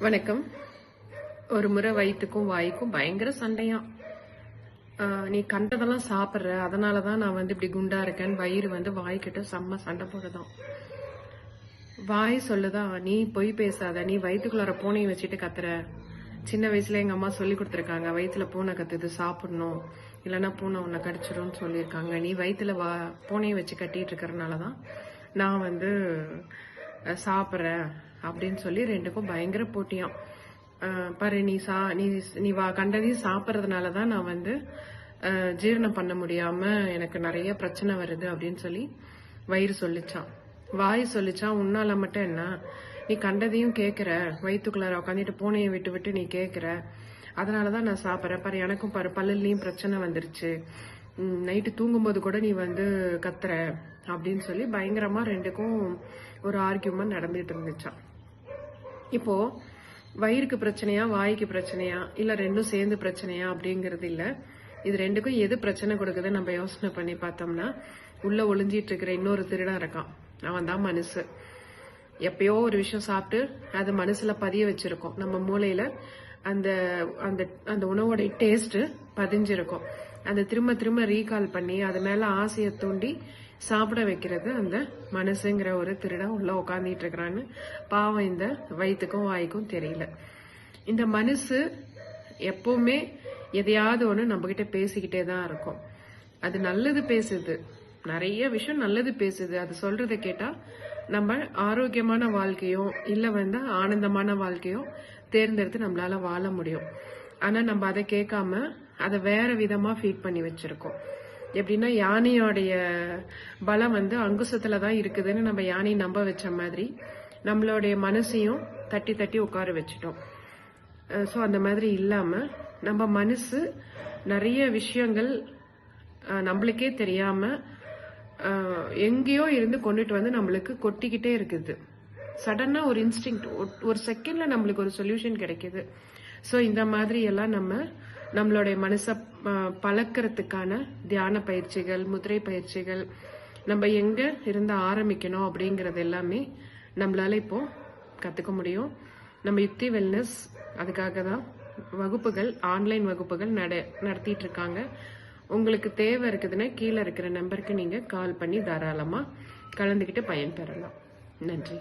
வணக்கம். ஒரு முறை வயிற்றுக்கும் வாய்க்கும் பயங்கர சண்டையாம். நீ கண்டதெல்லாம் சாப்பிட்ற, அதனாலதான் நான் இப்படி குண்டா இருக்கேன். வயிறு வாய்க்கிட்ட செம்ம சண்டை போடுதான். வாய் சொல்லுதா, நீ பொய் பேசாத, நீ வயிற்றுக்குள்ளார பூனையை வச்சுட்டு கத்துற. சின்ன வயசுல எங்க அம்மா சொல்லி கொடுத்துருக்காங்க, வயிற்றுல பூனை கத்துது சாப்பிடணும், இல்லைன்னா பூனை உன்னை கடிச்சிடும் சொல்லியிருக்காங்க. நீ வயிற்றுல பூனையை வச்சு கட்டிட்டு இருக்கிறதுனாலதான் நான் சாப்பிட்றேன் அப்படின்னு சொல்லி ரெண்டுக்கும் பயங்கர போட்டியாம். பாரு, நீ கண்டதையும் சாப்பிட்றதுனாலதான் நான் ஜீரணம் பண்ண முடியாம எனக்கு நிறைய பிரச்சனை வருது அப்படின்னு சொல்லி வயிறு சொல்லிச்சான். வாய் சொல்லிச்சான், உன்னால மட்டும் என்ன, நீ கண்டதையும் கேட்கிற, வயிற்றுக்குள்ளார உட்காந்துட்டு பூனையை விட்டு விட்டு நீ கேட்கிற, அதனாலதான் நான் சாப்பிட்றேன். பாரு, எனக்கும் பாரு பல்லுலயும் பிரச்சனை வந்துருச்சு, நைட்டு தூங்கும்போது கூட நீ கத்துற அப்படின்னு சொல்லி பயங்கரமா ரெண்டுக்கும் ஒரு ஆர்கியூமெண்ட் நடந்துட்டு இருந்துச்சான். இப்போ வயிறுக்கு பிரச்சனையா, வாய்க்கு பிரச்சனையா, இல்ல ரெண்டும் சேர்ந்து பிரச்சனையா அப்படிங்கறது இல்ல. இது ரெண்டுக்கும் எது பிரச்சனை கொடுக்குது நம்ம யோசனை பண்ணி பார்த்தோம்னா, உள்ள ஒளிஞ்சிட்டு இருக்கிற இன்னொரு திருடன் இருக்கான். அவன் தான் மனசு. எப்பயோ ஒரு விஷயம் சாப்பிட்டு அது மனசுல பதிய வச்சிருக்கோம். நம்ம மூளையில அந்த அந்த அந்த உணவோட டேஸ்ட் பதிஞ்சிருக்கும். அந்த திரும்ப திரும்ப ரீகால் பண்ணி அது மேல ஆசையை தூண்டி சாப்பிட வைக்கிறது அந்த மனசுங்கிற ஒரு திருடன் உள்ள உட்காந்துட்டு இருக்கிறான்னு பாவம் இந்த வயிற்றுக்கும் வாய்க்கும் தெரியல. இந்த மனசு எப்பவுமே எதையாவது ஒண்ணு நம்ம கிட்ட பேசிக்கிட்டே தான் இருக்கும். அது நல்லது பேசுது, நிறைய விஷயம் நல்லது பேசுது. அது சொல்றதை கேட்டா நம்ம ஆரோக்கியமான வாழ்க்கையோ இல்ல ஆனந்தமான வாழ்க்கையோ தேர்ந்தெடுத்து நம்மளால வாழ முடியும். ஆனா நம்ம அதை கேட்காம அதை வேற விதமா ஃபீட் பண்ணி வச்சிருக்கோம். எப்படின்னா, யானையோடைய பலம் அங்குசத்துலதான் இருக்குதுன்னு நம்ம யானையை நம்ப வச்ச மாதிரி நம்மளுடைய மனசையும் தட்டி தட்டி உட்கார வச்சுட்டோம். ஸோ அந்த மாதிரி இல்லாம நம்ம மனசு நிறைய விஷயங்கள் நம்மளுக்கே தெரியாம எங்கேயோ இருந்து கொண்டுட்டு நம்மளுக்கு கொட்டிக்கிட்டே இருக்குது. சடனா ஒரு இன்ஸ்டிங்க்ட், ஒரு செகண்ட்ல நம்மளுக்கு ஒரு சொல்யூஷன் கிடைக்குது. ஸோ இந்த மாதிரி எல்லாம் நம்மளுடைய மனசை பழக்கிறதுக்கான தியான பயிற்சிகள், முதிரை பயிற்சிகள், நம்ம எங்க இருந்து ஆரம்பிக்கணும் அப்படிங்கறது எல்லாமே நம்மளால இப்போ கத்துக்க முடியும். நம்ம யுக்தி வெல்னஸ் அதுக்காக தான் வகுப்புகள், ஆன்லைன் வகுப்புகள் நடத்திட்டு இருக்காங்க. உங்களுக்கு தேவை இருக்குதுன்னா கீழே இருக்கிற நம்பருக்கு நீங்க கால் பண்ணி தாராளமா கலந்துக்கிட்டு பயன்பெறலாம். நன்றி.